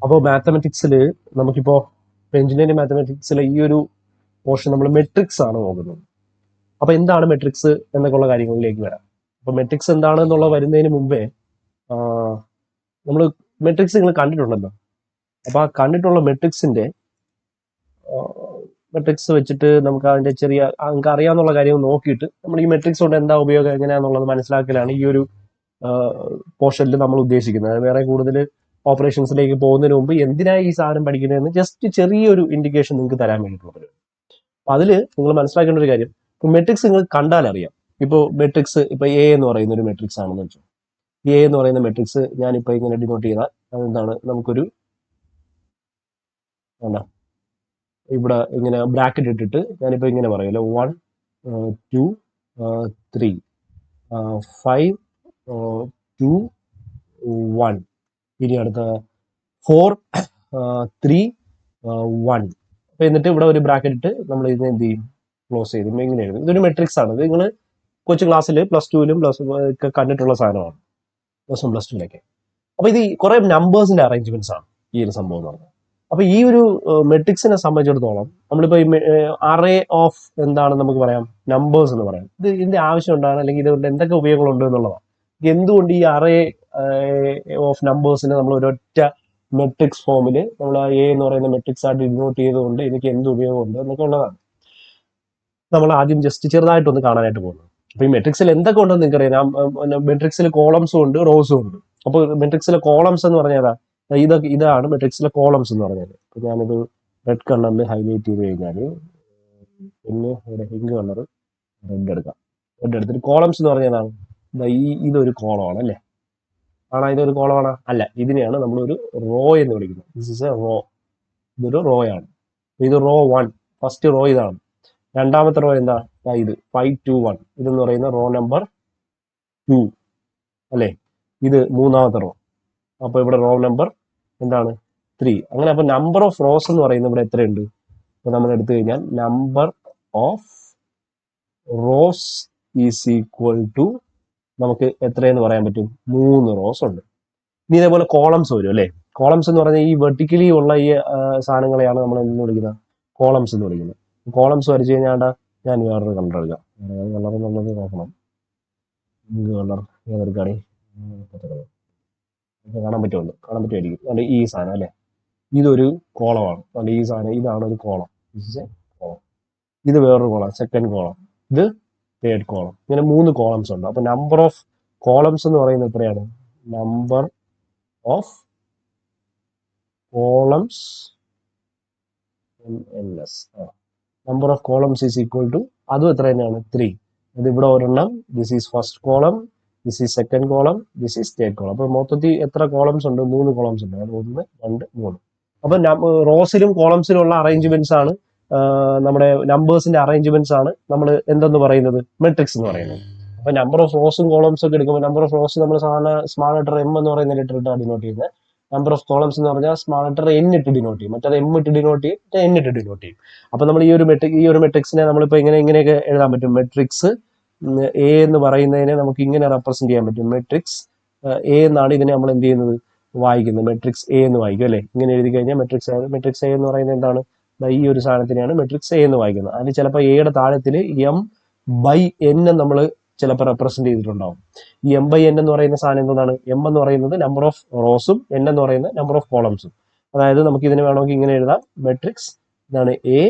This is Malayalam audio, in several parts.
അപ്പോൾ മാത്തമെറ്റിക്സിൽ നമുക്കിപ്പോൾ എഞ്ചിനീയറിംഗ് മാത്തമെറ്റിക്സിലെ ഈ ഒരു പോർഷൻ നമ്മൾ മെട്രിക്സ് ആണ് നോക്കുന്നത്. അപ്പോൾ എന്താണ് മെട്രിക്സ് എന്നൊക്കെയുള്ള കാര്യങ്ങളിലേക്ക് വരാം. അപ്പോൾ മെട്രിക്സ് എന്താണ് എന്നുള്ള വരുന്നതിന് മുമ്പേ നമ്മൾ മെട്രിക്സ് നിങ്ങൾ കണ്ടിട്ടുണ്ടല്ലോ. അപ്പോൾ ആ കണ്ടിട്ടുള്ള മെട്രിക്സിന്റെ മെട്രിക്സ് വെച്ചിട്ട് നമുക്ക് അതിന്റെ നമുക്ക് അറിയാവുന്ന കാര്യം നോക്കിയിട്ട് നമ്മൾ ഈ മെട്രിക്സ് കൊണ്ട് എന്താ ഉപയോഗം എങ്ങനെയാണെന്നുള്ളത് മനസ്സിലാക്കലാണ് ഈ ഒരു പോർഷനിൽ നമ്മൾ ഉദ്ദേശിക്കുന്നത്. വേറെ കൂടുതൽ ഓപ്പറേഷൻസിലേക്ക് പോകുന്നതിന് മുമ്പ് എന്തിനാ ഈ സാധനം പഠിക്കുന്നതെന്ന് ജസ്റ്റ് ചെറിയൊരു ഇൻഡിക്കേഷൻ നിങ്ങൾക്ക് തരാൻ വേണ്ടിയിട്ടുള്ളത്. അപ്പൊ അതിൽ നിങ്ങൾ മനസ്സിലാക്കേണ്ട ഒരു കാര്യം, ഇപ്പൊ മെട്രിക്സ് നിങ്ങൾ കണ്ടാൽ അറിയാം. ഇപ്പോൾ മെട്രിക്സ് ഇപ്പൊ എ എന്ന് പറയുന്ന ഒരു മെട്രിക്സ് ആണെന്ന് വെച്ചു. എ എന്ന് പറയുന്ന മെട്രിക്സ് ഞാനിപ്പോ ഇങ്ങനെ ഡിനോട്ട് ചെയ്താൽ അതെന്താണ്, നമുക്കൊരു ഇവിടെ ഇങ്ങനെ ബ്രാക്കറ്റ് ഇട്ടിട്ട് ഞാനിപ്പോ ഇങ്ങനെ പറയുമല്ലോ 1 2 3 5 2 1 ഇനി അടുത്ത 4 3 1. അപ്പൊ എന്നിട്ട് ഇവിടെ ഒരു ബ്രാക്കറ്റ് ഇട്ട് നമ്മൾ ഇതിനെ എന്ത് ചെയ്യും, ക്ലോസ് ചെയ്ത് ഇങ്ങനെ എഴുതും. ഇതൊരു മെട്രിക്സ് ആണ്. ഇത് നിങ്ങൾ കൊച്ചു ക്ലാസ്സിൽ +2-ലും ഒക്കെ കണ്ടിട്ടുള്ള സാധനമാണ്, +1 +2-ലൊക്കെ. അപ്പൊ ഇത് കുറെ നമ്പേഴ്സിന്റെ അറേഞ്ച്മെന്റ്സ് ആണ് ഈ ഒരു സംഭവം എന്ന് പറഞ്ഞാൽ. അപ്പൊ ഈ ഒരു മെട്രിക്സിനെ സംബന്ധിച്ചിടത്തോളം നമ്മളിപ്പോ അറേ ഓഫ് എന്താണ് നമുക്ക് പറയാം, നമ്പേഴ്സ് എന്ന് പറയാം. ഇതിന്റെ ആവശ്യം ഉണ്ടാണ്, അല്ലെങ്കിൽ ഇതുകൊണ്ട് എന്തൊക്കെ ഉപയോഗങ്ങളുണ്ട് എന്നുള്ളതാണ്. എന്തുകൊണ്ട് ഈ അറേ ഓഫ് നമ്പേഴ്സിനെ നമ്മൾ ഒരൊറ്റ മെട്രിക്സ് ഫോമിൽ നമ്മൾ എ എന്ന് പറയുന്ന മെട്രിക്സ് ആയിട്ട് ഡിനോട്ട് ചെയ്തുകൊണ്ട് എനിക്ക് എന്ത് ഉപയോഗമുണ്ട് എന്നൊക്കെ ഉള്ളതാണ് നമ്മൾ ആദ്യം ജസ്റ്റ് ചെറുതായിട്ടൊന്ന് കാണാനായിട്ട് പോകുന്നത്. അപ്പൊ ഈ മെട്രിക്സിൽ എന്തൊക്കെ ഉണ്ടെന്ന് നിങ്ങൾക്കറിയാം. മെട്രിക്സിൽ കോളംസും ഉണ്ട്, റോസും ഉണ്ട്. അപ്പോൾ മെട്രിക്സിലെ കോളംസ് എന്ന് പറഞ്ഞാൽ ഇതാണ് മെട്രിക്സിലെ കോളംസ് എന്ന് പറഞ്ഞാൽ. അപ്പൊ ഞാനിത് റെഡ് കളറിൽ ഹൈലൈറ്റ് ചെയ്ത് കഴിഞ്ഞാൽ പിന്നെ ഇവിടെ പിങ്ക് കളർ റെഡ് എടുക്കാം. റെഡ് എടുത്തിട്ട് കോളംസ് എന്ന് പറഞ്ഞതാണ് ഇതൊരു കോളമാണ് അല്ലേ? ആണോ ഇതൊരു കോളമാണ്? അല്ല, ഇതിനെയാണ് നമ്മളൊരു റോ എന്ന് വിളിക്കുന്നത്. This is a row. ഇതൊരു റോ ആണ്. ഇത് റോ 1, ഫസ്റ്റ് റോ ഇതാണ്. രണ്ടാമത്തെ റോ എന്താ, ഇത് 5 2 1 ഇതെന്ന് പറയുന്ന റോ നമ്പർ 2 അല്ലേ? ഇത് മൂന്നാമത്തെ റോ. അപ്പൊ ഇവിടെ റോ നമ്പർ എന്താണ്, 3. അങ്ങനെ അപ്പൊ നമ്പർ ഓഫ് റോസ് എന്ന് പറയുന്നത് ഇവിടെ എത്രയുണ്ട്? അപ്പൊ നമ്മൾ എടുത്തു കഴിഞ്ഞാൽ number of rows is equal to നമുക്ക് എത്രയെന്ന് പറയാൻ പറ്റും, 3 റോസ് ഉണ്ട്. ഇനി ഇതേപോലെ കോളംസ് വരും അല്ലേ? കോളംസ് എന്ന് പറഞ്ഞാൽ ഈ വെർട്ടിക്കലി ഉള്ള ഈ സാധനങ്ങളെയാണ് നമ്മൾ എന്ന് വിളിക്കുന്നത്, കോളംസ് എന്ന് വിളിക്കുന്നത്. കോളംസ് വരച്ചു കഴിഞ്ഞാൽ ഞാൻ വേറൊരു കളർ എടുക്കാം. കളർ എന്നുള്ളത് നോക്കണം. കളർ ഏതെടുക്കാണി കാണാൻ പറ്റുമായിരിക്കും. അതുകൊണ്ട് ഈ സാധനം അല്ലേ, ഇതൊരു കോളമാണ്. അതുകൊണ്ട് ഈ സാധനം ഇതാണ് ഒരു കോളം. ഇത് വേറൊരു കോളം, സെക്കൻഡ് കോളം. ഇത് തേർഡ് കോളം. ഇങ്ങനെ 3 കോളംസ് ഉണ്ട്. അപ്പൊ നമ്പർ ഓഫ് കോളംസ് എന്ന് പറയുന്നത് എത്രയാണ്? Number of columns number of columns is equal to അതും എത്ര തന്നെയാണ്, 3. അത് ഇവിടെ ഒരെണ്ണം, this is first column, this is second column, this is third column. അപ്പൊ മൊത്തത്തിൽ എത്ര കോളംസ് ഉണ്ട്? 3 കോളംസ് ഉണ്ട്. 1 2 3. അപ്പൊ റോസിലും കോളംസിലും ഉള്ള അറേഞ്ച്മെന്റ്സ് ആണ് നമ്മുടെ നമ്പേഴ്സിന്റെ അറേഞ്ച്മെന്റ്സ് ആണ് നമ്മൾ എന്തെന്ന് പറയുന്നത്, മെട്രിക്സ് എന്ന് പറയുന്നത്. അപ്പൊ നമ്പർ ഓഫ് റോസും കോളംസും ഒക്കെ എടുക്കുമ്പോൾ നമ്പർ ഓഫ് റോസ് നമ്മൾ സാധാരണ സ്മാൾ ലെറ്റർ എം എന്ന് പറയുന്ന ലെറ്റർ ഇട്ടാണ് ഡിനോട്ട് ചെയ്യുന്നത്. നമ്പർ ഓഫ് കോളംസ് എന്ന് പറഞ്ഞാൽ സ്മാൾ ലെറ്റർ എൻ ഇട്ട് ഡിനോട്ട് ചെയ്യും, മറ്റേ എം ഇട്ട് ഡിനോട്ട് ചെയ്യും, എൻ ഇട്ട് ഡിനോട്ട് ചെയ്യും. അപ്പൊ നമ്മൾ ഈ ഒരു മെട്രിക്സിനെ നമ്മളിപ്പോ ഇങ്ങനെയൊക്കെ എഴുതാൻ പറ്റും. മെട്രിക്സ് എ എന്ന് പറയുന്നതിനെ നമുക്ക് ഇങ്ങനെ റെപ്രസെന്റ് ചെയ്യാൻ പറ്റും. മെട്രിക്സ് എ എന്നാണ് ഇതിനെ നമ്മൾ എന്ത് ചെയ്യുന്നത്, വായിക്കുന്നത്. മെട്രിക്സ് എ എന്ന് വായിക്കും അല്ലെ? ഇങ്ങനെ എഴുതി കഴിഞ്ഞാൽ മെട്രിക്സ് എ എന്ന് പറയുന്നത് എന്താണ്, ഈ ഒരു സാധനത്തിനെയാണ് മെട്രിക്സ് എ എന്ന് വായിക്കുന്നത്. അതിന് ചിലപ്പോൾ എയുടെ താഴത്തിൽ M/N നമ്മൾ ചിലപ്പോൾ റെപ്രസെന്റ് ചെയ്തിട്ടുണ്ടാവും. ഈ M/N എന്ന് പറയുന്ന സാധനം എന്താണ്? M എന്ന് പറയുന്നത് നമ്പർ ഓഫ് റോസും N എന്ന് പറയുന്നത് നമ്പർ ഓഫ് കോളംസും. അതായത് നമുക്ക് ഇതിനെ വേണമെങ്കിൽ ഇങ്ങനെ എഴുതാം, മെട്രിക്സ് ഇതാണ് A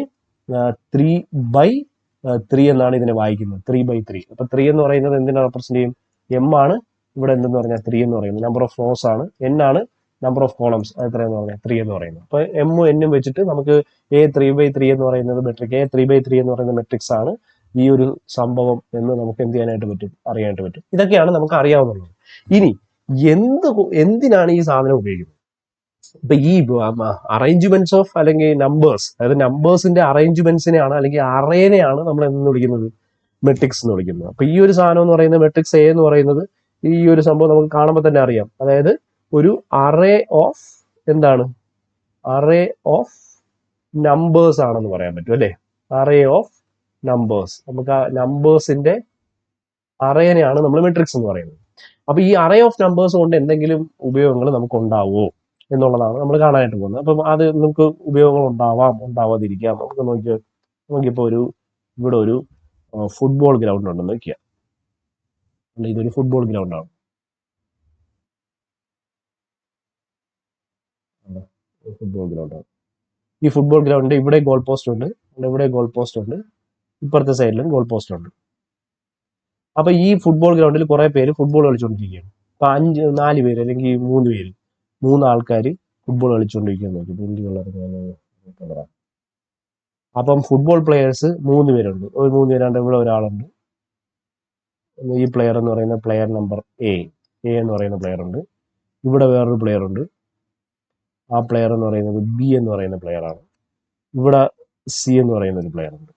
3/3 എന്നാണ് ഇതിനെ വായിക്കുന്നത്. 3/3. അപ്പൊ 3 എന്ന് പറയുന്നത് എന്തിനെ റെപ്രസെന്റ് ചെയ്യും? M ആണ് ഇവിടെ എന്തെന്ന് പറഞ്ഞാൽ 3 എന്ന് പറയുന്നത് നമ്പർ ഓഫ് റോസ് ആണ്. N ആണ് നമ്പർ ഓഫ് കോളംസ് എത്രയെന്ന് പറഞ്ഞാൽ 3 എന്ന് പറയുന്നത്. അപ്പൊ എമ്മും എന്നും വെച്ചിട്ട് നമുക്ക് A 3/3 എന്ന് പറയുന്നത് മെട്രിക്, A 3/3 എന്ന് പറയുന്ന മെട്രിക്സ് ആണ് ഈ ഒരു സംഭവം എന്ന് നമുക്ക് എന്ത് ചെയ്യാനായിട്ട് പറ്റും, അറിയാനായിട്ട് പറ്റും. ഇതൊക്കെയാണ് നമുക്ക് അറിയാവുന്നത്. ഇനി എന്തിനാണ് ഈ സാധനം ഉപയോഗിക്കുന്നത്? ഇപ്പൊ ഈ അറേഞ്ച്മെന്റ്സ് ഓഫ് അല്ലെങ്കിൽ നമ്പേഴ്സ്, അതായത് നമ്പേഴ്സിന്റെ അറേഞ്ച്മെന്റ്സിനെയാണ് അല്ലെങ്കിൽ അറേനെയാണ് നമ്മൾ എന്ന് വിളിക്കുന്നത്, മെട്രിക്സ് എന്ന് വിളിക്കുന്നത്. അപ്പൊ ഈ ഒരു സാധനം എന്ന് പറയുന്നത് മെട്രിക്സ് എ എന്ന് പറയുന്നത് ഈ ഒരു സംഭവം നമുക്ക് കാണുമ്പോൾ തന്നെ അറിയാം. അതായത് ഒരു അറേ ഓഫ് എന്താണ്, അറേ ഓഫ് നമ്പേഴ്സ് ആണെന്ന് പറയാൻ പറ്റും അല്ലെ? Array of numbers. നമുക്ക് ആ നമ്പേഴ്സിന്റെ അറേനെയാണ് നമ്മൾ മെട്രിക്സ് എന്ന് പറയുന്നത്. അപ്പൊ ഈ അറേ ഓഫ് നമ്പേഴ്സ് കൊണ്ട് എന്തെങ്കിലും ഉപയോഗങ്ങൾ നമുക്ക് ഉണ്ടാവുമോ എന്നുള്ളതാണ് നമ്മൾ കാണാനായിട്ട് പോകുന്നത്. അപ്പം അത് നമുക്ക് ഉപയോഗങ്ങൾ ഉണ്ടാവാം, ഉണ്ടാവാതിരിക്കാം. നമുക്കിപ്പോൾ ഇവിടെ ഒരു ഫുട്ബോൾ ഗ്രൗണ്ട് ഉണ്ടെന്ന് വെക്കുക. ഇതൊരു ഫുട്ബോൾ ഗ്രൗണ്ടാണ്. ഫുട്ബോൾ ഗ്രൗണ്ടാണ്. ഈ ഫുട്ബോൾ ഗ്രൗണ്ട് ഇവിടെ ഗോൾ പോസ്റ്റ് ഉണ്ട്, ഇവിടെ ഗോൾ പോസ്റ്റ് ഉണ്ട്, ഇപ്പുറത്തെ സൈഡിലും ഗോൾ പോസ്റ്റ് ഉണ്ട്. അപ്പൊ ഈ ഫുട്ബോൾ ഗ്രൗണ്ടിൽ കുറെ പേര് ഫുട്ബോൾ കളിച്ചുകൊണ്ടിരിക്കുകയാണ്. അപ്പൊ 4 പേര് അല്ലെങ്കിൽ 3 പേര്, 3 ആൾക്കാർ ഫുട്ബോൾ കളിച്ചുകൊണ്ടിരിക്കുകയെന്ന് നോക്കി. അപ്പം ഫുട്ബോൾ പ്ലെയേഴ്സ് 3 പേരുണ്ട്. ഒരു 3 പേരാണ്ട് ഇവിടെ ഒരാളുണ്ട്. ഈ പ്ലെയർ എന്ന് പറയുന്ന പ്ലെയർ നമ്പർ എ എന്ന് പറയുന്ന പ്ലെയർ ഉണ്ട്. ഇവിടെ വേറൊരു പ്ലെയർ ഉണ്ട്. ആ പ്ലെയർ എന്ന് പറയുന്നത് ബി എന്ന് പറയുന്ന പ്ലെയർ ആണ്. ഇവിടെ സി എന്ന് പറയുന്ന ഒരു പ്ലെയർ ഉണ്ട്.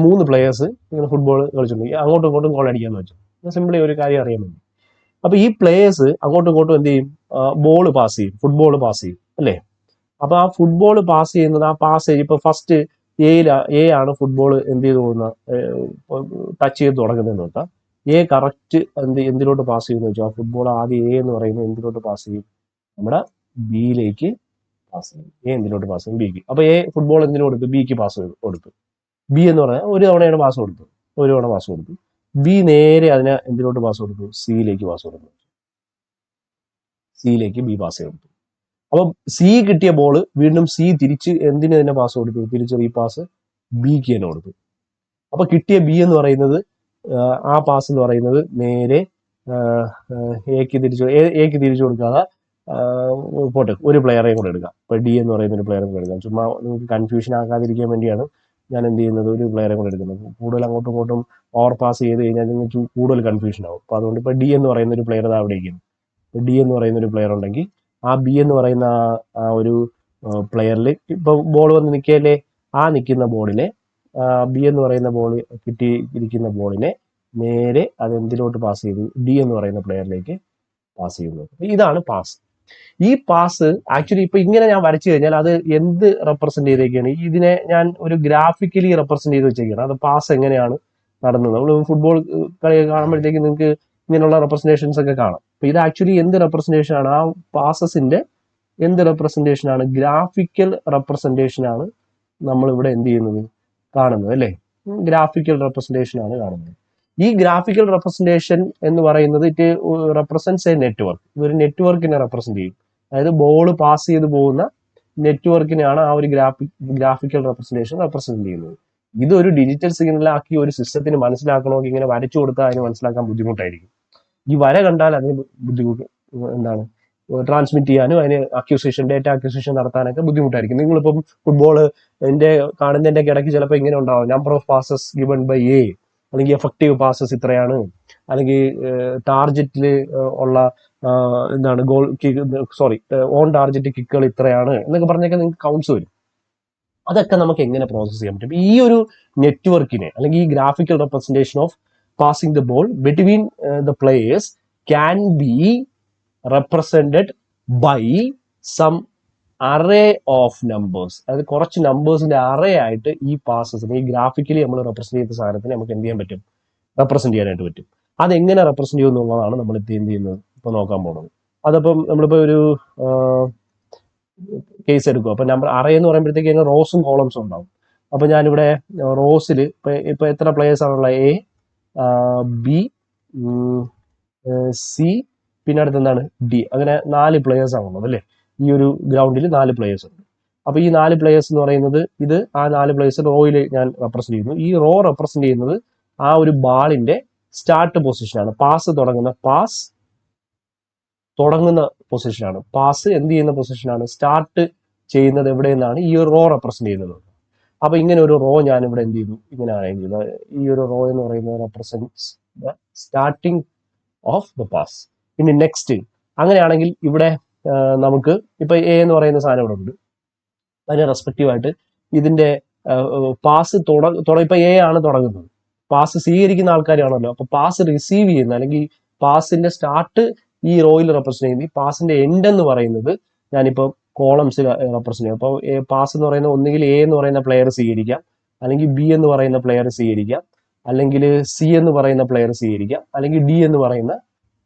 3 പ്ലെയേഴ്സ് ഇങ്ങനെ ഫുട്ബോൾ കളിച്ചിട്ടുണ്ട്. അങ്ങോട്ടും ഇങ്ങോട്ടും ഗോൾ അടിക്കാന്ന് വെച്ചു. സിമ്പിളി ഒരു കാര്യം അറിയാൻ വേണ്ടി. അപ്പൊ ഈ പ്ലേയേഴ്സ് അങ്ങോട്ടും ഇങ്ങോട്ടും എന്ത് ചെയ്യും? ബോൾ പാസ് ചെയ്യും, ഫുട്ബോൾ പാസ് ചെയ്യും അല്ലേ? അപ്പൊ ആ ഫുട്ബോൾ പാസ് ചെയ്യുന്നത്, ആ പാസ് ഇപ്പൊ ഫസ്റ്റ് എ ആണ് ഫുട്ബോൾ എന്ത് ചെയ്ത് പോകുന്ന ടച്ച് ചെയ്ത് തുടങ്ങുന്നതെന്ന് വെച്ചാൽ എ കറക്റ്റ് എന്തിലോട്ട് പാസ് ചെയ്യുമെന്ന് വെച്ചാൽ ആ ഫുട്ബോൾ ആദ്യം എ എന്ന് പറയുന്നത് എന്തിലോട്ട് പാസ് ചെയ്യും? നമ്മുടെ ബിയിലേക്ക് പാസ് ചെയ്യും. എ എന്തിലോട്ട് പാസ് ചെയ്യും? ബിക്ക്. അപ്പൊ എ ഫുട്ബോൾ എന്തിനു കൊടുത്തു? ബിക്ക് പാസ് കൊടുത്തു. ബി എന്ന് പറഞ്ഞാൽ ഒരു തവണയാണ് പാസ് കൊടുത്തു, ഒരു തവണ പാസ് കൊടുത്തു. ബി നേരെ അതിനെ എന്തിലോട്ട് പാസ് കൊടുത്തു? സിയിലേക്ക് പാസ് കൊടുത്തു. സിയിലേക്ക് ബി പാസ് കൊടുത്തു. അപ്പൊ സി കിട്ടിയ ബോൾ വീണ്ടും സി തിരിച്ച് എന്തിനു തന്നെ പാസ് കൊടുത്തു? തിരിച്ച് റീപാസ് ബിക്ക് തന്നെ കൊടുത്തു. അപ്പൊ കിട്ടിയ ബി എന്ന് പറയുന്നത് ആ പാസ് എന്ന് പറയുന്നത് നേരെ എക്ക് തിരിച്ചു കൊടുക്കാതെ പോട്ടെ, ഒരു പ്ലെയറേയും കൂടെ എടുക്കാം. ഇപ്പൊ ഡി എന്ന് പറയുന്ന ഒരു പ്ലെയറെ കൂടെ എടുക്കാം. ചുമ്മാ നിങ്ങൾക്ക് കൺഫ്യൂഷൻ ആകാതിരിക്കാൻ വേണ്ടിയാണ് ഞാൻ എന്ത് ചെയ്യുന്നത്, ഒരു പ്ലെയറെ കൂടെ എടുക്കുന്നത്. കൂടുതൽ അങ്ങോട്ടും ഇങ്ങോട്ടും ഓവർ പാസ് ചെയ്ത് കഴിഞ്ഞാൽ നിങ്ങൾക്ക് കൂടുതൽ കൺഫ്യൂഷൻ ആവും. അപ്പൊ അതുകൊണ്ട് ഇപ്പൊ ഡി എന്ന് പറയുന്ന ഒരു പ്ലെയർ അവിടെ ഇരിക്കുന്നു. ഡി എന്ന് പറയുന്ന ഒരു പ്ലെയർ ഉണ്ടെങ്കിൽ ആ ബി എന്ന് പറയുന്ന ആ ഒരു പ്ലെയറിൽ ഇപ്പൊ ബോൾ വന്ന് നിൽക്കല്ലേ, ആ നിൽക്കുന്ന ബോളിനെ ബി എന്ന് പറയുന്ന ബോൾ കിട്ടിയിരിക്കുന്ന ബോളിനെ നേരെ അത് എന്തിലോട്ട് പാസ് ചെയ്തു? ഡി എന്ന് പറയുന്ന പ്ലെയറിലേക്ക് പാസ് ചെയ്യുന്നത്. ഇതാണ് പാസ്. ഈ പാസ് ആക്ച്വലി ഇപ്പൊ ഇങ്ങനെ ഞാൻ വരച്ചു കഴിഞ്ഞാൽ അത് എന്ത് റെപ്രസെന്റ് ചെയ്തേക്കാണ്? ഇതിനെ ഞാൻ ഒരു ഗ്രാഫിക്കലി റെപ്രസെന്റ് ചെയ്ത് വെച്ചേക്കാണ്. അത് പാസ് എങ്ങനെയാണ് നടന്നത്? നമ്മൾ ഫുട്ബോൾ കളി കാണുമ്പോഴത്തേക്ക് നിങ്ങൾക്ക് ഇങ്ങനെയുള്ള റെപ്രസെന്റേഷൻസ് ഒക്കെ കാണാം. അപ്പൊ ഇത് ആക്ച്വലി എന്ത് റെപ്രസെന്റേഷൻ ആണ്? ആ പാസസിന്റെ എന്ത് റെപ്രസെന്റേഷൻ ആണ്? ഗ്രാഫിക്കൽ റെപ്രസെന്റേഷൻ ആണ് നമ്മൾ ഇവിടെ എന്ത് ചെയ്യുന്നത്, കാണുന്നത് അല്ലേ? ഗ്രാഫിക്കൽ റെപ്രസെന്റേഷൻ ആണ് കാണുന്നത്. ഈ ഗ്രാഫിക്കൽ റെപ്രസെന്റേഷൻ എന്ന് പറയുന്നത് ഇറ്റ് റെപ്രസെന്റ്സ് എ നെറ്റ്വർക്ക്. ഇതൊരു നെറ്റ്വർക്കിനെ റെപ്രസെന്റ് ചെയ്യും. അതായത് ബോൾ പാസ് ചെയ്ത് പോകുന്ന നെറ്റ്വർക്കിനെയാണ് ആ ഒരു ഗ്രാഫിക്കൽ റെപ്രസെന്റേഷൻ റെപ്രസെന്റ് ചെയ്യുന്നത്. ഇതൊരു ഡിജിറ്റൽ സിഗ്നലാക്കി ഒരു സിസ്റ്റത്തിന് മനസ്സിലാക്കണമെങ്കിൽ ഇങ്ങനെ വരച്ചു കൊടുത്താൽ അതിന് മനസ്സിലാക്കാൻ ബുദ്ധിമുട്ടായിരിക്കും. ഈ വര കണ്ടാൽ അതിന് ബുദ്ധിമുട്ട് എന്താണ് ട്രാൻസ്മിറ്റ് ചെയ്യാനും അതിന് ഡേറ്റ അക്യൂസിഷൻ നടത്താനൊക്കെ ബുദ്ധിമുട്ടായിരിക്കും. നിങ്ങളിപ്പം ഫുട്ബോള് കാണുന്നതിന്റെ ഇടയ്ക്ക് ചിലപ്പോൾ ഇങ്ങനെ ഉണ്ടാവും, number of passes given by a, അല്ലെങ്കിൽ എഫക്റ്റീവ് പാസസ് ഇത്രയാണ്, അല്ലെങ്കിൽ ടാർജറ്റിൽ ഉള്ള എന്താണ് ഗോൾ ഓൺ ടാർജറ്റ് കിക്കുകൾ ഇത്രയാണ് എന്നൊക്കെ പറഞ്ഞൊക്കെ നിങ്ങൾക്ക് കൗണ്ട്സ് വരും. അതൊക്കെ നമുക്ക് എങ്ങനെ പ്രോസസ് ചെയ്യാൻ പറ്റും? ഈ ഒരു നെറ്റ്വർക്കിനെ അല്ലെങ്കിൽ ഈ graphical representation of passing the ball between the players can be represented by some array of numbers. അതായത് കുറച്ച് നമ്പേഴ്സിന്റെ അറേ ആയിട്ട് ഈ പാസസിനെ, ഈ ഗ്രാഫിക്കലി നമ്മൾ റെപ്രസെന്റ് ചെയ്ത സാധനത്തിന് നമുക്ക് എന്ത് ചെയ്യാൻ പറ്റും? റെപ്രസെന്റ് ചെയ്യാനായിട്ട് പറ്റും. അതെങ്ങനെ റെപ്രസെന്റ് ചെയ്യുന്നു എന്നുള്ളതാണ് നമ്മൾ എന്ത് ചെയ്യുന്നത് ഇപ്പൊ നോക്കാൻ പോകുന്നത്. അതപ്പം നമ്മളിപ്പോ ഒരു കേസ് എടുക്കും. അപ്പൊ നമ്പർ അറേ എന്ന് പറയുമ്പോഴത്തേക്ക് റോസും കോളംസും ഉണ്ടാവും. അപ്പൊ ഞാനിവിടെ റോസിൽ ഇപ്പൊ എത്ര പ്ലേയേഴ്സ് ആണുള്ള? എ, ബി, സി, പിന്നെ അടുത്ത് എന്താണ്? ഡി. അങ്ങനെ 4 പ്ലേയേഴ്സ് ആണുള്ളത് അല്ലേ? ഈ ഒരു ഗ്രൗണ്ടിൽ 4 പ്ലേയേഴ്സ് ഉണ്ട്. അപ്പൊ ഈ 4 പ്ലേയേഴ്സ് എന്ന് പറയുന്നത് ഇത് ആ 4 പ്ലേയേഴ്സ് റോയിൽ ഞാൻ റെപ്രസെന്റ് ചെയ്യുന്നു. ഈ റോ റെപ്രസെന്റ് ചെയ്യുന്നത് ആ ഒരു ബാളിന്റെ സ്റ്റാർട്ട് പൊസിഷനാണ്. പാസ് തുടങ്ങുന്ന പൊസിഷനാണ്. പാസ് എന്ത് ചെയ്യുന്ന പൊസിഷനാണ്? സ്റ്റാർട്ട് ചെയ്യുന്നത് എവിടെ നിന്നാണ്? ഈ ഒരു റോ റെപ്രസെന്റ് ചെയ്യുന്നത്. അപ്പൊ ഇങ്ങനെ ഒരു റോ ഞാൻ ഇവിടെ എന്ത് ചെയ്തു? ഇങ്ങനെ അറേഞ്ച് ചെയ്തു. ഈ ഒരു റോ എന്ന് പറയുന്നത് represents the starting of the pass. ഇനി നെക്സ്റ്റ് അങ്ങനെയാണെങ്കിൽ ഇവിടെ നമുക്ക് ഇപ്പൊ എ എന്ന് പറയുന്ന സാധനം ഇവിടെ ഉണ്ട്. അതിന് റെസ്പെക്റ്റീവ് ആയിട്ട് ഇതിന്റെ പാസ് ഇപ്പൊ എ ആണ് തുടങ്ങുന്നത്. പാസ് സ്വീകരിക്കുന്ന ആൾക്കാരാണല്ലോ. അപ്പൊ പാസ് റിസീവ് ചെയ്യുന്ന അല്ലെങ്കിൽ പാസിന്റെ സ്റ്റാർട്ട് ഈ റോയിൽ റെപ്രസെന്റ് ചെയ്യുന്നത്. ഈ പാസിന്റെ എൻഡ് എന്ന് പറയുന്നത് ഞാനിപ്പോ കോളംസിൽ റെപ്രസെന്റ് ചെയ്യും. അപ്പോൾ പാസ് എന്ന് പറയുന്നത് ഒന്നുകിൽ എ എന്ന് പറയുന്ന പ്ലെയർ സ്വീകരിക്കാം, അല്ലെങ്കിൽ ബി എന്ന് പറയുന്ന പ്ലെയർ സ്വീകരിക്കാം, അല്ലെങ്കിൽ സി എന്ന് പറയുന്ന പ്ലെയർ സ്വീകരിക്കാം, അല്ലെങ്കിൽ ഡി എന്ന് പറയുന്ന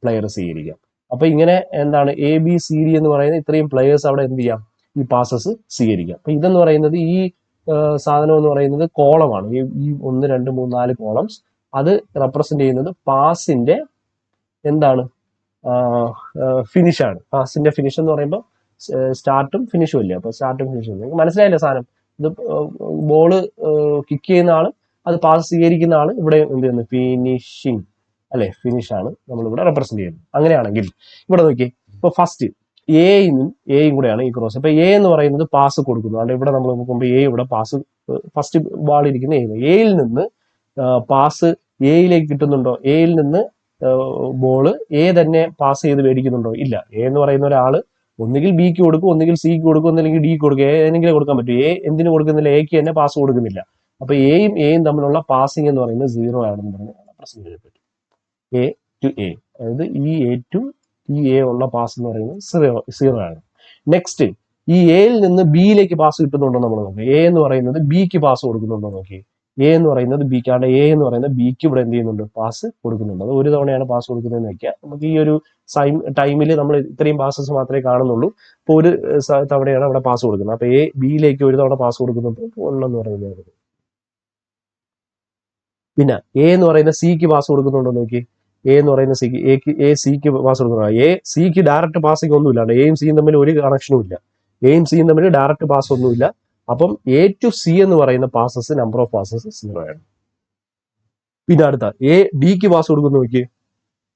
പ്ലെയർ സ്വീകരിക്കാം. അപ്പൊ ഇങ്ങനെ എന്താണ് ABCD എന്ന് പറയുന്ന ഇത്രയും പ്ലെയേഴ്സ് അവിടെ എന്ത് ചെയ്യാം, ഈ പാസസ് സ്വീകരിക്കാം. അപ്പൊ ഇതെന്ന് പറയുന്നത് ഈ സാധനം എന്ന് പറയുന്നത് കോളമാണ്. ഈ 1 2 3 4 കോളംസ് അത് റെപ്രസെന്റ് ചെയ്യുന്നത് പാസിന്റെ എന്താണ് ഫിനിഷാണ്. പാസിന്റെ ഫിനിഷ് എന്ന് പറയുമ്പോൾ സ്റ്റാർട്ടും ഫിനിഷും ഇല്ല. അപ്പൊ സ്റ്റാർട്ടും ഫിനിഷും നിങ്ങൾക്ക് മനസ്സിലായില്ലേ സാധനം? ഇത് ബോള് കിക്ക് ചെയ്യുന്ന ആളും അത് പാസ് സ്വീകരിക്കുന്ന ആള് ഇവിടെ എന്ത് ചെയ്യുന്നു, ഫിനിഷിങ് അല്ലെ, ഫിനിഷാണ് നമ്മളിവിടെ റെപ്രസെന്റ് ചെയ്യുന്നത്. അങ്ങനെയാണെങ്കിൽ ഇവിടെ നോക്കി, ഇപ്പൊ ഫസ്റ്റ് എയും കൂടെയാണ് ഈ ക്രോസ്. അപ്പൊ എ എന്ന് പറയുന്നത് പാസ് കൊടുക്കുന്നു. അതുകൊണ്ട് ഇവിടെ നമ്മൾ നോക്കുമ്പോൾ എ ഇവിടെ പാസ്, ഫസ്റ്റ് ബാൾ ഇരിക്കുന്ന എയിൽ നിന്ന് പാസ് എയിലേക്ക് കിട്ടുന്നുണ്ടോ? എയിൽ നിന്ന് ബോള് എ തന്നെ പാസ് ചെയ്ത് മേടിക്കുന്നുണ്ടോ? ഇല്ല. എ എന്ന് പറയുന്ന ഒരാള് ഒന്നുകിൽ ബിക്ക് കൊടുക്കും, ഒന്നുകിൽ സിക്ക് കൊടുക്കും, ഒന്നുകിൽ ഡിക്ക് കൊടുക്കും. ഏതെങ്കിലും കൊടുക്കാൻ പറ്റും. എ എന്തിനു കൊടുക്കുന്നില്ല? എക്ക് തന്നെ പാസ് കൊടുക്കുന്നില്ല. അപ്പൊ എയും തമ്മിലുള്ള പാസിംഗ് എന്ന് പറയുന്നത് 0 ആണെന്ന് പറഞ്ഞ് പ്രശ്നം ചെയ്യപ്പെട്ടു. എ ടു എ, അതായത് ഈ എ ടു ഈ എ ഉള്ള പാസ് എന്ന് പറയുന്നത് 0 ആണ്. നെക്സ്റ്റ്, ഈ എയിൽ നിന്ന് ബിയിലേക്ക് പാസ് കിട്ടുന്നുണ്ടോ നമ്മൾ നോക്കി. എ എന്ന് പറയുന്നത് ബിക്ക് പാസ് കൊടുക്കുന്നുണ്ടോ നോക്കി. എ എന്ന് പറയുന്നത് ബിക്ക്, അവിടെ എ എന്ന് പറയുന്നത് ബിക്ക് ഇവിടെ എന്ത് ചെയ്യുന്നുണ്ട്, പാസ് കൊടുക്കുന്നുണ്ട്. അത് ഒരു തവണയാണ് പാസ് കൊടുക്കുന്നതെന്ന് വെക്കുക. നമുക്ക് ഈ ഒരു ടൈമിൽ നമ്മൾ ഇത്രയും പാസസ് മാത്രമേ കാണുന്നുള്ളൂ. ഇപ്പൊ ഒരു തവണയാണ് അവിടെ പാസ് കൊടുക്കുന്നത്. അപ്പൊ ബിയിലേക്ക് ഒരു തവണ പാസ് കൊടുക്കുന്നുണ്ട്, 1 എന്ന് പറയുന്നത്. പിന്നെ എ എന്ന് പറയുന്ന സിക്ക് പാസ് കൊടുക്കുന്നുണ്ടോ നോക്കി. എ എന്ന് പറയുന്ന സിക്ക് പാസ് കൊടുക്കുന്നുണ്ടോ? സിക്ക് ഡയറക്റ്റ് പാസിംഗ് ഒന്നുമില്ല. എയും സിയും തമ്മിൽ ഒരു കണക്ഷനും ഇല്ല. എയും സിയും തമ്മിൽ ഡയറക്റ്റ് പാസ് ഒന്നുമില്ല. അപ്പം എ ടു സി എന്ന് പറയുന്ന പാസസ്, നമ്പർ ഓഫ് പാസസ് 0 ആണ്. പിന്നെ അടുത്ത എ ഡിക്ക് പാസ് കൊടുക്കുന്നു നോക്കി.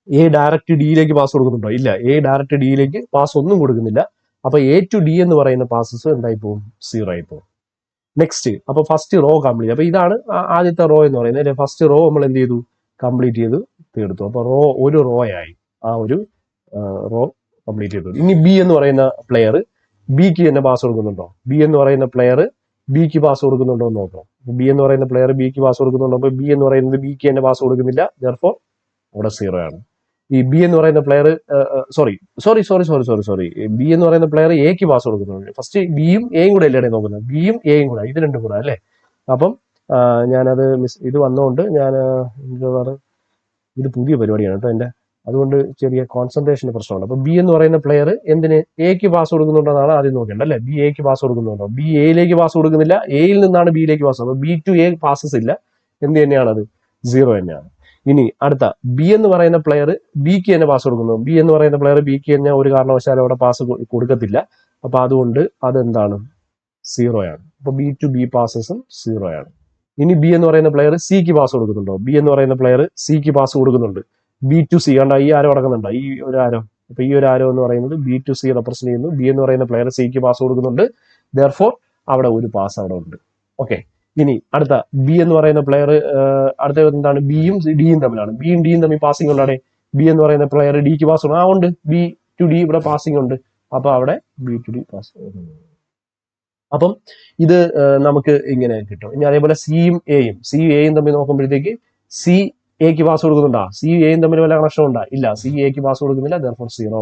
എ ഡയറക്റ്റ് ഡിയിലേക്ക് പാസ് കൊടുക്കുന്നുണ്ടോ? ഇല്ല. എ ഡയറക്റ്റ് ഡിയിലേക്ക് പാസ് ഒന്നും കൊടുക്കുന്നില്ല. അപ്പൊ എ ടു ഡി എന്ന് പറയുന്ന പാസസ് എന്തായി പോകും? 0 ആയി പോകും. നെക്സ്റ്റ്, അപ്പൊ ഫസ്റ്റ് റോ കംപ്ലീറ്റ്. അപ്പൊ ഇതാണ് ആദ്യത്തെ റോ എന്ന് പറയുന്നത്. ഫസ്റ്റ് റോ നമ്മൾ എന്ത് ചെയ്തു? കംപ്ലീറ്റ് ചെയ്ത് തീർത്തു. അപ്പൊ ഒരു റോ ആയി. ആ ഒരു റോ കംപ്ലീറ്റ് ചെയ്തു. ഇനി ബി എന്ന് പറയുന്ന പ്ലെയർ ബിക്ക് തന്നെ പാസ് കൊടുക്കുന്നുണ്ടോ? ബി എന്ന് പറയുന്ന പ്ലെയർ ബിക്ക് പാസ് കൊടുക്കുന്നുണ്ടോ എന്ന് നോക്കാം. ബി എന്ന് പറയുന്ന പ്ലെയർ ബിക്ക് പാസ് കൊടുക്കുന്നുണ്ടോ? അപ്പൊ ബി എന്ന് പറയുന്നത് ബിക്ക് തന്നെ പാസ് കൊടുക്കുന്നില്ല. ദെർഫോർ അവിടെ 0 ആണ്. ഈ ബി എന്ന് പറയുന്ന പ്ലെയർ സോറി ബി എന്ന് പറയുന്ന പ്ലെയർ എക്ക് പാസ് കൊടുക്കുന്നുണ്ട്. ഫസ്റ്റ് ബിയും എയും കൂടെ അല്ലേ നോക്കുന്നത്? ബിയും എയും കൂടെ, ഇത് രണ്ടും കൂടെ അല്ലേ? അപ്പം ഞാനത് ഇത് വന്നതുകൊണ്ട് ഞാൻ ഇത് പുതിയ പരിപാടിയാണ് കേട്ടോ എൻ്റെ, അതുകൊണ്ട് ചെറിയ കോൺസെൻട്രേഷന്റെ പ്രശ്നമുണ്ട്. അപ്പൊ ബി എന്ന് പറയുന്ന പ്ലെയർ എന്തിന് എക്ക് പാസ് കൊടുക്കുന്നുണ്ടോ എന്നാണ് ആദ്യം നോക്കേണ്ടത് അല്ലെ? ബി എക്ക് പാസ് കൊടുക്കുന്നുണ്ടോ? ബി എയിലേക്ക് പാസ് കൊടുക്കുന്നില്ല. എയിൽ നിന്നാണ് ബിയിലേക്ക് പാസ്. അപ്പൊ ബി ടു എ പാസസ് ഇല്ല. എന്ത് തന്നെയാണ് അത്? 0 തന്നെയാണ്. ഇനി അടുത്ത ബി എന്ന് പറയുന്ന പ്ലെയർ ബിക്ക് തന്നെ പാസ് കൊടുക്കുന്നു. ബി എന്ന് പറയുന്ന പ്ലെയർ ബിക്ക് തന്നെ ഒരു കാരണവശാലും അവിടെ പാസ് കൊടുക്കത്തില്ല. അപ്പൊ അതുകൊണ്ട് അതെന്താണ്? 0 ആണ്. അപ്പൊ ബി ടു ബി പാസസും 0 ആണ്. ഇനി ബി എന്ന് പറയുന്ന പ്ലെയർ സിക്ക് പാസ് കൊടുക്കുന്നുണ്ടോ? ബി എന്ന് പറയുന്ന പ്ലെയർ സിക്ക് പാസ് കൊടുക്കുന്നുണ്ട്. ബി ടു സി കണ്ട ഈ ആരോ അടക്കുന്നുണ്ട്, ഈ ഒരു ആരോ. അപ്പൊ ഈ ഒരു ആരോ എന്ന് പറയുന്നത് ബി ടു സി റെപ്രസെന്റ് ചെയ്യുന്നു. ബി എന്ന് പറയുന്ന പ്ലെയർ സിക്ക് പാസ് കൊടുക്കുന്നുണ്ട്. ദെർഫോർ അവിടെ ഒരു പാസ് അവിടെ ഉണ്ട്. ഓക്കെ. ഇനി അടുത്ത ബി എന്ന് പറയുന്ന പ്ലെയർ, അടുത്ത എന്താണ്? ബിയും ഡിയും തമ്മിലാണ്. ബിയും ഡിയും തമ്മിൽ പാസിംഗ് ഉണ്ടാണ്. ബി എന്ന് പറയുന്ന പ്ലെയർ ഡിക്ക് പാസ് ഉണ്ട്. ബി ടു ഡി ഇവിടെ പാസിംഗ് ഉണ്ട്. അപ്പൊ അവിടെ ബി ടു ഡി പാസ്. അപ്പം ഇത് നമുക്ക് ഇങ്ങനെ കിട്ടും. ഇനി അതേപോലെ സിയും എയും തമ്മിൽ നോക്കുമ്പോഴത്തേക്ക് സി എക്ക് പാസ് കൊടുക്കുന്നുണ്ടോ? സി എയും തമ്മിൽ വല്ല കണക്ഷൻ ഉണ്ടാ? ഇല്ല. സി എക്ക് പാസ് കൊടുക്കുന്നില്ല. ദെർഫോർ 0.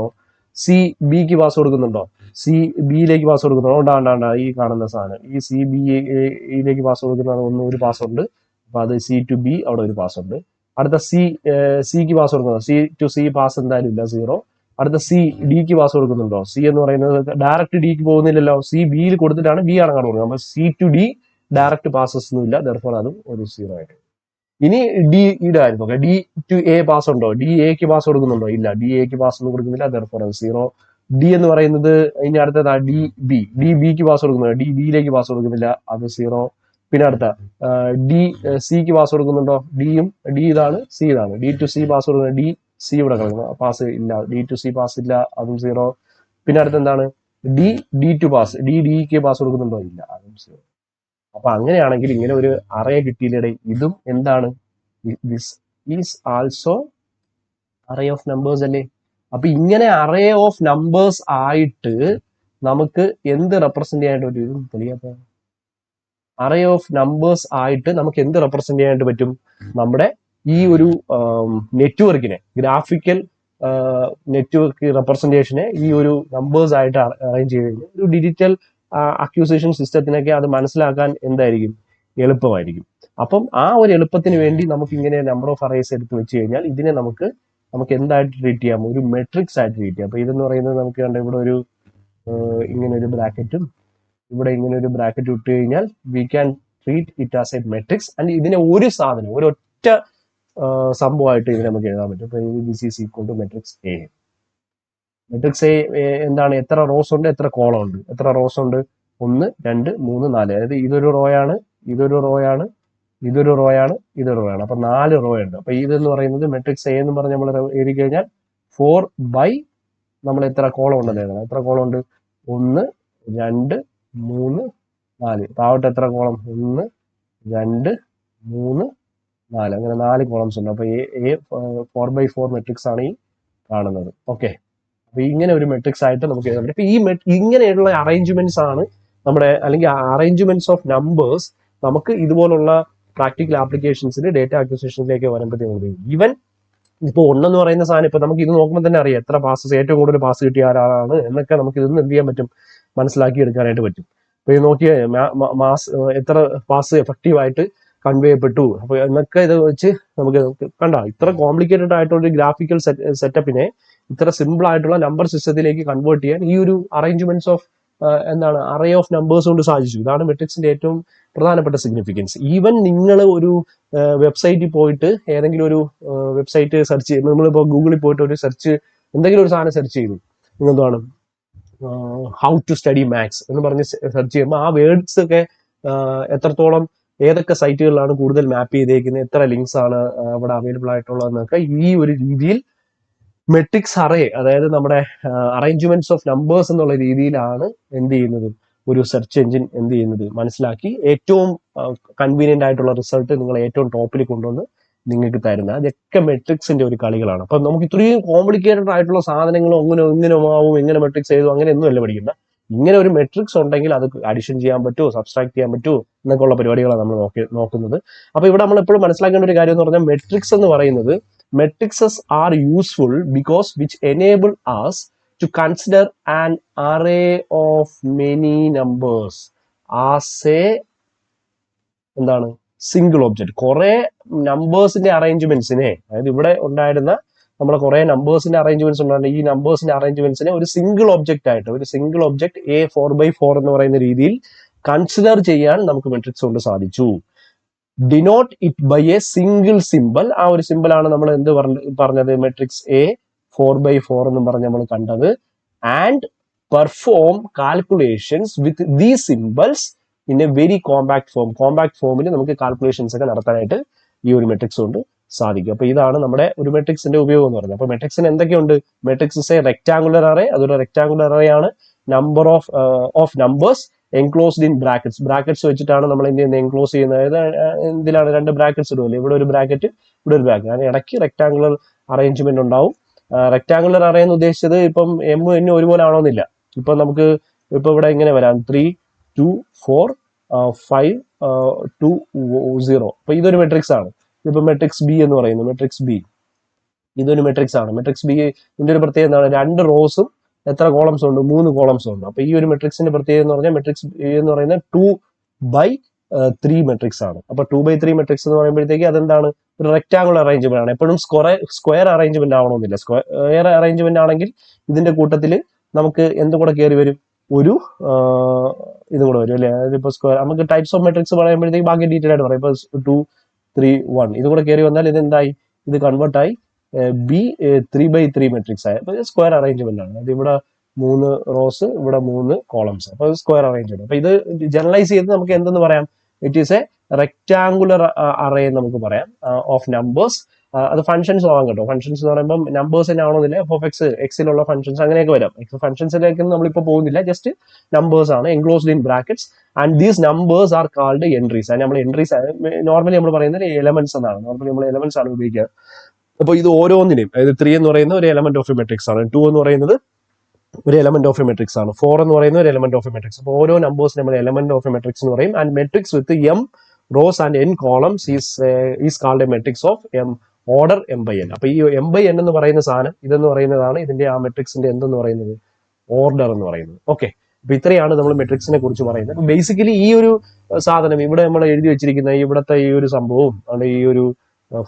സി ബിക്ക് പാസ് കൊടുക്കുന്നുണ്ടോ? സി ബിയിലേക്ക് പാസ് കൊടുക്കുന്നുണ്ടോ? ഉണ്ടാ ഈ കാണുന്ന സാധനം. ഈ സി ബിയിലേക്ക് പാസ് കൊടുക്കുന്ന ഒരു പാസ് ഉണ്ട്. അപ്പൊ അത് സി ടു ബി അവിടെ ഒരു പാസ് ഉണ്ട്. അടുത്ത സിക്ക് പാസ് കൊടുക്കുന്നുണ്ടോ? സി ടു സി പാസ് എന്തായാലും ഇല്ല, 0. അടുത്ത സി ഡിക്ക് പാസ് കൊടുക്കുന്നുണ്ടോ? സി എന്ന് പറയുന്നത് ഡയറക്റ്റ് ഡിക്ക് പോകുന്നില്ലല്ലോ. സി ബിയിൽ കൊടുത്തിട്ടാണ് ബി ആണ് കൊടുക്കുന്നത്. അപ്പൊ C to D direct passes ഒന്നും ഇല്ല. ദെർഫോർ അതും ഒരു 0 ആയിട്ട്. ഇനി ഡിയുടെ കാര്യം നോക്കാം. ഡി ടു എ പാസ് ഉണ്ടോ? ഡി എക്ക് പാസ് കൊടുക്കുന്നുണ്ടോ? ഇല്ല. ഡി എക്ക് പാസ് ഒന്നും കൊടുക്കുന്നില്ല. ദെർഫോർ അത് 0. ഡി എന്ന് പറയുന്നത് ഇനി അടുത്തത് ഡി ബിക്ക് പാസ് കൊടുക്കുന്നുണ്ടോ? ഡി ബിയിലേക്ക് പാസ് കൊടുക്കുന്നില്ല. അത് 0. പിന്നെ അടുത്ത ഡി സിക്ക് പാസ് കൊടുക്കുന്നുണ്ടോ? ഡി ഇതാണ്, സി ഇതാണ്. ഡി ടു സി പാസ് കൊടുക്കുന്നത്. ഡി സി ഇവിടെ കിടക്കുന്നത്, പാസ് ഇല്ല. ഡി ടു സി പാസ് ഇല്ല, അതും 0. പിന്നെ അടുത്ത് എന്താണ്? D to pass. ഡിക്ക് പാസ് കൊടുക്കുന്നുണ്ടോ? ഇല്ല, അതും 0. അപ്പൊ അങ്ങനെയാണെങ്കിൽ ഇങ്ങനെ ഒരു അറേ കിട്ടിയില്ലേ? ഇതും എന്താണ്? This is also array of numbers അല്ലേ? അപ്പൊ ഇങ്ങനെ അറേ ഓഫ് നമ്പേഴ്സ് ആയിട്ട് നമുക്ക് എന്ത് റെപ്രസെന്റ് ചെയ്യാനായിട്ട് പറ്റും? ഇതും തെളിയാത്ത അറേ ഓഫ് നമ്പേഴ്സ് ആയിട്ട് നമുക്ക് എന്ത് റെപ്രസെന്റ് ചെയ്യാനായിട്ട് പറ്റും? നമ്മുടെ ഈ ഒരു നെറ്റ്വർക്കിനെ, ഗ്രാഫിക്കൽ നെറ്റ്വർക്ക് റെപ്രസെന്റേഷനെ ഈ ഒരു നമ്പേഴ്സ് ആയിട്ട് അറേഞ്ച് ചെയ്ത് കഴിഞ്ഞാൽ ഒരു ഡിജിറ്റൽ അക്യൂസിഷൻ സിസ്റ്റത്തിനൊക്കെ അത് മനസ്സിലാക്കാൻ എന്തായിരിക്കും? എളുപ്പമായിരിക്കും. അപ്പം ആ ഒരു എളുപ്പത്തിന് വേണ്ടി നമുക്ക് ഇങ്ങനെ നമ്പർ ഓഫ് അറേസ് എടുത്ത് വെച്ച് കഴിഞ്ഞാൽ ഇതിനെ നമുക്ക് നമുക്ക് എന്തായിട്ട് ട്രീറ്റ് ചെയ്യാം? ഒരു മെട്രിക്സ് ആയിട്ട് ട്രീറ്റ് ചെയ്യാം. അപ്പൊ ഇതെന്ന് പറയുന്നത് നമുക്ക് കണ്ട ഇവിടെ ഒരു ഇങ്ങനെ ഒരു ബ്രാക്കറ്റും ഇവിടെ ഇങ്ങനെ ഒരു ബ്രാക്കറ്റ് ഇട്ട് കഴിഞ്ഞാൽ we can treat it as A matrix. And ഇതിനെ ഒരു സാധനം ഒരൊറ്റ സംഭവമായിട്ട് ഇതിനെ നമുക്ക് എഴുതാൻ പറ്റും. അപ്പൊ this is equal to matrix A. Matrix A എന്താണ്? എത്ര റോസ് ഉണ്ട്, എത്ര കോളം ഉണ്ട്? എത്ര റോസ് ഉണ്ട്? 1 2 3 4. അതായത് ഇതൊരു റോ ആണ്, ഇതൊരു റോ ആണ്, ഇതൊരു റോ ആണ്, ഇതൊരു റോ ആണ്. അപ്പൊ 4 റോ ഉണ്ട്. അപ്പൊ ഇതെന്ന് പറയുന്നത് മെട്രിക്സ് എ എന്ന് പറഞ്ഞ് നമ്മൾ എഴുതി കഴിഞ്ഞാൽ 4 ബൈ നമ്മൾ എത്ര കോളം ഉണ്ടെന്ന് എഴുതണം. എത്ര കോളം ഉണ്ട്? 1 2 3 4. താഴോട്ട് എത്ര കോളം? 1 2 3 4. അങ്ങനെ 4 കോളംസ് ഉണ്ട്. അപ്പൊ എ 4x4 മെട്രിക്സ് ആണ് ഈ കാണുന്നത്. ഓക്കെ, അപ്പൊ ഇങ്ങനെ ഒരു മെട്രിക്സ് ആയിട്ട് നമുക്ക് എഴുതാൻ പറ്റും. അപ്പൊ ഇങ്ങനെയുള്ള അറേഞ്ച്മെന്റ്സ് ആണ് നമ്മുടെ, അല്ലെങ്കിൽ അറേഞ്ച്മെന്റ്സ് ഓഫ് നമ്പേഴ്സ് നമുക്ക് ഇതുപോലുള്ള പ്രാക്ടിക്കൽ ആപ്ലിക്കേഷൻസിൽ ഡേറ്റ അക്വിസിഷനിലേക്ക് വരുമ്പോഴത്തേക്കും ഈവൻ ഇപ്പൊ 1 എന്ന് പറയുന്ന സാധനം ഇപ്പൊ നമുക്ക് ഇത് നോക്കുമ്പോൾ തന്നെ അറിയാം എത്ര പാസസ്, ഏറ്റവും കൂടുതൽ പാസ് കിട്ടിയ ആരാണ് എന്നൊക്കെ നമുക്ക് ഇതൊന്നും എന്ത് ചെയ്യാൻ പറ്റും? മനസ്സിലാക്കി എടുക്കാനായിട്ട് പറ്റും. അപ്പൊ ഇത് നോക്കിയ എത്ര പാസ് എഫക്റ്റീവ് ആയിട്ട് കൺവേ ചെയ്യപ്പെട്ടു, അപ്പൊ എന്നൊക്കെ ഇത് വെച്ച് നമുക്ക് കണ്ട ഇത്ര കോംപ്ലിക്കേറ്റഡ് ആയിട്ടുള്ള ഒരു ഗ്രാഫിക്കൽ സെറ്റപ്പിനെ ഇത്ര സിമ്പിൾ ആയിട്ടുള്ള നമ്പർ സിസ്റ്റത്തിലേക്ക് കൺവേർട്ട് ചെയ്യാൻ ഈ ഒരു അറേഞ്ച്മെന്റ്സ് ഓഫ് എന്താണ് അറേ ഓഫ് നമ്പേഴ്സ് കൊണ്ട് സാധിച്ചു. ഇതാണ് മെട്രിക്സിന്റെ ഏറ്റവും പ്രധാനപ്പെട്ട സിഗ്നിഫിക്കൻസ്. ഈവൻ നിങ്ങൾ ഒരു വെബ്സൈറ്റിൽ പോയിട്ട് ഏതെങ്കിലും ഒരു വെബ്സൈറ്റ് സെർച്ച് ചെയ്യും, നമ്മളിപ്പോൾ ഗൂഗിളിൽ പോയിട്ട് ഒരു സെർച്ച് എന്തെങ്കിലും ഒരു സാധനം സെർച്ച് ചെയ്തു, എന്താണ് ഹൗ ടു സ്റ്റഡി മാത്സ് എന്ന് പറഞ്ഞ് സെർച്ച് ചെയ്യുമ്പോൾ ആ വേർഡ്സ് ഒക്കെ എത്രത്തോളം ഏതൊക്കെ സൈറ്റുകളിലാണ് കൂടുതൽ മാപ്പ് ചെയ്തേക്കുന്നത്, എത്ര ലിങ്ക്സ് ആണ് അവിടെ അവൈലബിൾ ആയിട്ടുള്ളതെന്നൊക്കെ ഈ ഒരു രീതിയിൽ മെട്രിക്സ് അറേ, അതായത് നമ്മുടെ അറേഞ്ച്മെന്റ്സ് ഓഫ് നമ്പേഴ്സ് എന്നുള്ള രീതിയിലാണ് എന്ത് ചെയ്യുന്നത്, ഒരു സെർച്ച് എഞ്ചിൻ എന്ത് ചെയ്യുന്നത് മനസ്സിലാക്കി ഏറ്റവും കൺവീനിയന്റ് ആയിട്ടുള്ള റിസൾട്ട് നിങ്ങൾ ഏറ്റവും ടോപ്പിൽ കൊണ്ടുവന്ന് നിങ്ങൾക്ക് തരുന്നത്. അതൊക്കെ മെട്രിക്സിന്റെ ഒരു കളികളാണ്. അപ്പൊ നമുക്ക് ഇത്രയും കോംപ്ലിക്കേറ്റഡ് ആയിട്ടുള്ള സാധനങ്ങളും ഇങ്ങനെ ആവും, എങ്ങനെ മെട്രിക്സ് ചെയ്തു, അങ്ങനെ ഒന്നും അല്ല പഠിക്കുന്നത്. ഇങ്ങനെ ഒരു മെട്രിക്സ് ഉണ്ടെങ്കിൽ അത് അഡിഷൻ ചെയ്യാൻ പറ്റുമോ, സബ്സ്ട്രാക്ട് ചെയ്യാൻ പറ്റുമോ എന്നൊക്കെ ഉള്ള പരിപാടികളാണ് നമ്മൾ നോക്കുന്നത്. അപ്പൊ ഇവിടെ നമ്മൾ എപ്പോഴും മനസ്സിലാക്കേണ്ട ഒരു കാര്യം എന്ന് പറഞ്ഞാൽ മെട്രിക്സ് എന്ന് പറയുന്നത്, matrices are useful because which enable us to consider an array of many numbers as a എന്താണ് സിംഗിൾ ഒബ്ജക്ട്. കുറെ നമ്പേഴ്സിന്റെ അറേഞ്ച്മെന്റ്സിനെ, അതായത് ഇവിടെ ഉണ്ടായിരുന്ന നമ്മുടെ കുറെ നമ്പേഴ്സിന്റെ അറേഞ്ച്മെന്റ്സ് ഉണ്ടായിരുന്നു, ഈ നമ്പേഴ്സിന്റെ അറേഞ്ച്മെന്റ്സിനെ ഒരു സിംഗിൾ ഒബ്ജക്റ്റ് ആയിട്ട്, ഒരു സിംഗിൾ ഒബ്ജക്ട് എ 4x4 എന്ന് പറയുന്ന രീതിയിൽ കൺസിഡർ ചെയ്യാൻ നമുക്ക് മെട്രിക്സ് കൊണ്ട് സാധിച്ചു. Denote it by a single simple. ആ ഒരു സിമ്പിൾ ആണ് നമ്മൾ എന്ത് പറഞ്ഞത്, മെട്രിക്സ് എ 4x4 എന്നും പറഞ്ഞ് നമ്മൾ കണ്ടത്. ആൻഡ് പെർഫോം കാൽക്കുലേഷൻസ് വിത്ത് ദീ symbols in A very compact form. Compact ഫോമിൽ നമുക്ക് കാൽക്കുലേഷൻസ് ഒക്കെ നടത്താനായിട്ട് ഈ ഒരു മെട്രിക്സ് കൊണ്ട് സാധിക്കും. അപ്പൊ ഇതാണ് നമ്മുടെ ഒരു മെട്രിക്സിന്റെ ഉപയോഗം എന്ന് പറയുന്നത്. അപ്പൊ മെട്രിക്സിന് എന്തൊക്കെയുണ്ട്? Matrix is A rectangular array, അതൊരു റെക്ടാങ്കുലർ അറേ ആണ്. Number of numbers enclosed in brackets. Brackets വെച്ചിട്ടാണ് നമ്മൾ എന്ത് ചെയ്യുന്നത്, എൻക്ലോസ് ചെയ്യുന്നത്. എന്തിലാണ്? 2 ബ്രാക്കറ്റ്സ് ഇടുമല്ലോ, ഇവിടെ ഒരു ബ്രാക്കറ്റ്, ഇവിടെ ഒരു ബ്രാക്കറ്റ്. അതിന് ഇടയ്ക്ക് റെക്ടാങ്കുലർ അറേഞ്ച്മെന്റ് ഉണ്ടാവും. റെക്ടാങ്കുലർ അറേ എന്ന് ഉദ്ദേശിച്ചത് ഇപ്പം എം എന്നും ഒരുപോലെ ആണോന്നില്ല. ഇപ്പൊ നമുക്ക് ഇപ്പൊ ഇവിടെ ഇങ്ങനെ വരാം 3 2 4 5 2 0. അപ്പൊ ഇതൊരു മെട്രിക്സ് ആണ്. ഇതിപ്പോ മെട്രിക്സ് ബി എന്ന് പറയുന്നത്, മെട്രിക്സ് ബി ഇതൊരു മെട്രിക്സ് ആണ്. മെട്രിക്സ് ബി ഇതിന്റെ ഒരു പ്രത്യേകത എന്താണ്? 2 റോസും എത്ര കോളംസ് ഉണ്ട്? 3 കോളംസ് ഉണ്ട്. അപ്പൊ ഈ ഒരു മെട്രിക്സിന്റെ പ്രത്യേകത എന്ന് പറഞ്ഞാൽ മെട്രിക്സ് എന്ന് പറയുന്നത് 2/3 മെട്രിക്സ് ആണ്. അപ്പൊ 2/3 മെട്രിക്സ് എന്ന് പറയുമ്പോഴത്തേക്ക് അതെന്താണ്? ഒരു റെക്ടാങ്കുലർ അറേഞ്ച്മെന്റ് ആണ്. എപ്പോഴും സ്ക്വയർ അറേഞ്ച്മെന്റ് ആവണമെന്നില്ല. സ്ക്വയർ അറേഞ്ച്മെന്റ് ആണെങ്കിൽ ഇതിന്റെ കൂട്ടത്തിൽ നമുക്ക് എന്തും കൂടെ കയറി വരും, ഒരു ഇതും കൂടെ വരും അല്ലെ. അതിപ്പോ സ്ക്വയർ നമുക്ക് ടൈപ്സ് ഓഫ് മെട്രിക്സ് പറയുമ്പോഴത്തേക്ക് ബാക്കി ഡീറ്റെയിൽ ആയിട്ട് പറയും. ഇപ്പൊ 2 3 1 ഇത് കൂടെ കയറി വന്നാൽ ഇത് എന്തായി? ഇത് കൺവേർട്ടായി ബി 3/3 മെട്രിക്സ് ആയ. അപ്പൊ സ്ക്വയർ അറേഞ്ച്മെന്റ് ആണ്. അത് ഇവിടെ 3 റോസ്, ഇവിടെ 3 കോളംസ്. അപ്പൊ സ്ക്വയർ അറേഞ്ച്മെന്റ്. അപ്പൊ ഇത് ജനറലൈസ് ചെയ്ത് നമുക്ക് എന്തെന്ന് പറയാം? It is A rectangular array എന്ന് നമുക്ക് പറയാം ഓഫ് നമ്പേഴ്സ്. അത് ഫംഗ്ഷൻസ് ആവാം കേട്ടോ. ഫംഗ്ഷൻസ് എന്ന് പറയുമ്പോൾ നമ്പേഴ്സ് തന്നെ ആവണമെന്നില്ല. എക്സിലുള്ള ഫംഗ്ഷൻസ് അങ്ങനെയൊക്കെ വരാം. ഫംഗ്ഷൻസിലേക്ക് നമ്മളിപ്പോൾ പോകുന്നില്ല, ജസ്റ്റ് നമ്പേഴ്സ് ആണ് enclosed in brackets. And these numbers are called entries. അത് നമ്മൾ എൻട്രീസ് നോർമലി നമ്മൾ പറയുന്നത് എലമെന്റ്സ് എന്നാണ്. നോർമലി നമ്മൾ എലമെന്റ്സ് ആണ് ഉപയോഗിക്കുക. അപ്പൊ ഇത് ഓരോന്നിനെയും, അതായത് 3 എന്ന് പറയുന്നത് ഒരു എലമെന്റ് ഓഫ് എ മെട്രിക്സ് ആണ്, 2 എന്ന് പറയുന്നത് ഒരു എലമെന്റ് ഓഫ് എ മെട്രിക്സ് ആണ്, 4 എന്ന് പറയുന്നത് ഒരു എലമെന്റ് ഓഫ് എ മെട്രിക്സ്. അപ്പോൾ ഓരോ നമ്പേഴ്സ് നമ്മൾ എലമെന്റ് ഓഫ് എ മെട്രിക്സ് എന്ന് പറയും. And matrix with m rose and n columns is called A matrix of m order m/n. അപ്പൊ ഈ m/n എന്ന് പറയുന്ന സാധനം ഇതെന്ന് പറയുന്നതാണ് ഇതിന്റെ ആ മെട്രിക്സിന്റെ എന്തെന്ന് പറയുന്നത്, ഓർഡർ എന്ന് പറയുന്നത്. ഓക്കെ, അപ്പൊ ഇത്രയാണ് നമ്മൾ മെട്രിക്സിനെ കുറിച്ച് പറയുന്നത്. ബേസിക്കലി ഈ ഒരു സാധനം ഇവിടെ നമ്മൾ എഴുതി വെച്ചിരിക്കുന്ന ഇവിടുത്തെ ഈ ഒരു സംഭവവും ഈ ഒരു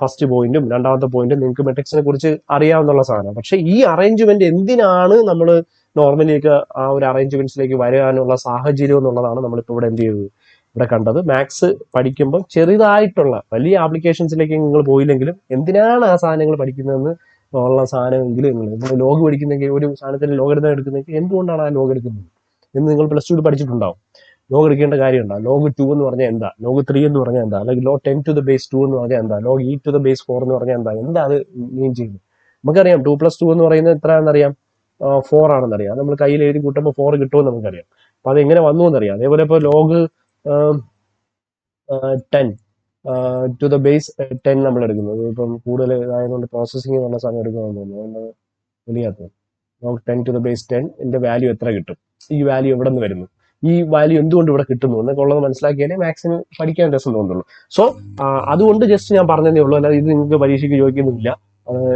ഫസ്റ്റ് പോയിന്റും രണ്ടാമത്തെ പോയിന്റും നിങ്ങൾക്ക് മെട്രിക്സിനെ കുറിച്ച് അറിയാവുന്ന സാധനം. പക്ഷെ ഈ അറേഞ്ച്മെന്റ് എന്തിനാണ് നമ്മൾ നോർമലിയൊക്കെ ആ ഒരു അറേഞ്ച്മെന്റ്സിലേക്ക് വരാനുള്ള സാഹചര്യം എന്നുള്ളതാണ് നമ്മളിപ്പോൾ ഇവിടെ എന്ത് ചെയ്തത്, ഇവിടെ കണ്ടത്. മാത്സ് പഠിക്കുമ്പോൾ ചെറുതായിട്ടുള്ള വലിയ ആപ്ലിക്കേഷൻസിലേക്ക് നിങ്ങൾ പോയില്ലെങ്കിലും എന്തിനാണ് ആ സാധനങ്ങൾ പഠിക്കുന്നതെന്ന് ഉള്ള സാധനമെങ്കിലും നിങ്ങൾ ലോഗ് പഠിക്കുന്നെങ്കിൽ, ഒരു സാധനത്തിന് ലോഗ് എടുക്കുന്നെങ്കിൽ എന്തുകൊണ്ടാണ് ആ ലോഗ് എടുക്കുന്നത് എന്ന് നിങ്ങൾ പ്ലസ് ടു പഠിച്ചിട്ടുണ്ടാവും. ലോഗ് എടുക്കേണ്ട കാര്യമുണ്ടോ? ലോഗ് 2 എന്ന് പറഞ്ഞാൽ എന്താ, ലോഗ് 3 എന്ന് പറഞ്ഞാൽ എന്താ, അല്ലെങ്കിൽ ലോഗ് 10 to the base 2 എന്ന് പറഞ്ഞാൽ എന്താ, log e to the base 4 എന്ന് പറഞ്ഞാൽ എന്താ അത് മീൻ ചെയ്യുന്നത്? നമുക്കറിയാം 2+2 എന്ന് പറയുന്നത് എത്രയാണെന്നറിയാം, 4 ആണെന്നറിയാം. നമ്മൾ കയ്യിൽ എഴുതി കൂട്ടുമ്പോൾ 4 കിട്ടുമെന്ന് നമുക്കറിയാം. അപ്പൊ അത് എങ്ങനെ വന്നു എന്നറിയാം. അതേപോലെ ഇപ്പോൾ ലോഗ് 10 to the base 10 നമ്മൾ എടുക്കുന്നത്, ഇപ്പം കൂടുതൽ ഇതായതുകൊണ്ട് പ്രോസസ്സിംഗ് എന്നുള്ള സമയം എടുക്കുമെന്ന് തോന്നുന്നു, വലിയാത്തത്. ലോഗ് 10 to the base 10 ന്റെ വാല്യൂ എത്ര കിട്ടും, ഈ വാല്യൂ എവിടെ നിന്ന് വരുന്നു, ഈ വാല്യൂ എന്തുകൊണ്ട് ഇവിടെ കിട്ടുന്നു എന്നൊക്കെ ഉള്ളത് മനസ്സിലാക്കിയാലേ മാത്സിന് പഠിക്കാൻ രസം തോന്നുള്ളൂ. സോ അതുകൊണ്ട് ജസ്റ്റ് ഞാൻ പറഞ്ഞതേ ഉള്ളൂ, അല്ലാതെ ഇത് നിങ്ങൾക്ക് പരീക്ഷയ്ക്ക് ചോദിക്കുന്നില്ല.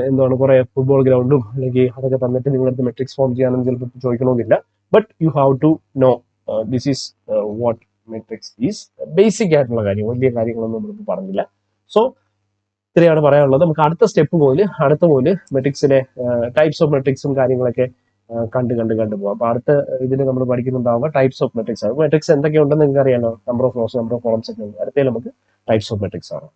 എന്താണ് കുറെ ഫുട്ബോൾ ഗ്രൗണ്ടും അല്ലെങ്കിൽ അതൊക്കെ തന്നിട്ട് നിങ്ങളടുത്ത് മെട്രിക്സ് ഫോം ചെയ്യാനൊന്നും ചിലപ്പോൾ ചോദിക്കണമെന്നില്ല. But you have to know this is what matrix is. Basic ആയിട്ടുള്ള കാര്യം, വലിയ കാര്യങ്ങളൊന്നും നമ്മളിപ്പോൾ പറഞ്ഞില്ല. സോ ഇത്രയാണ് പറയാനുള്ളത്. നമുക്ക് അടുത്ത മുതൽ മെട്രിക്സിലെ ടൈപ്സ് ഓഫ് മെട്രിക്സും കാര്യങ്ങളൊക്കെ കണ്ട് പോകാം. അപ്പൊ അടുത്ത ഇതിൽ നമ്മൾ പഠിക്കുന്നുണ്ടാവുക ടൈപ്സ് ഓഫ് മെട്രിക്സ് ആണ്. മെട്രിക്സ് എന്തൊക്കെ ഉണ്ടെന്ന് നിങ്ങൾക്ക് അറിയാലോ, number of rose, number of columns ഒക്കെ ഉണ്ട്. അടുത്തേ നമുക്ക് ടൈപ്സ് ഓഫ് മെട്രിക്സ് ആണ്.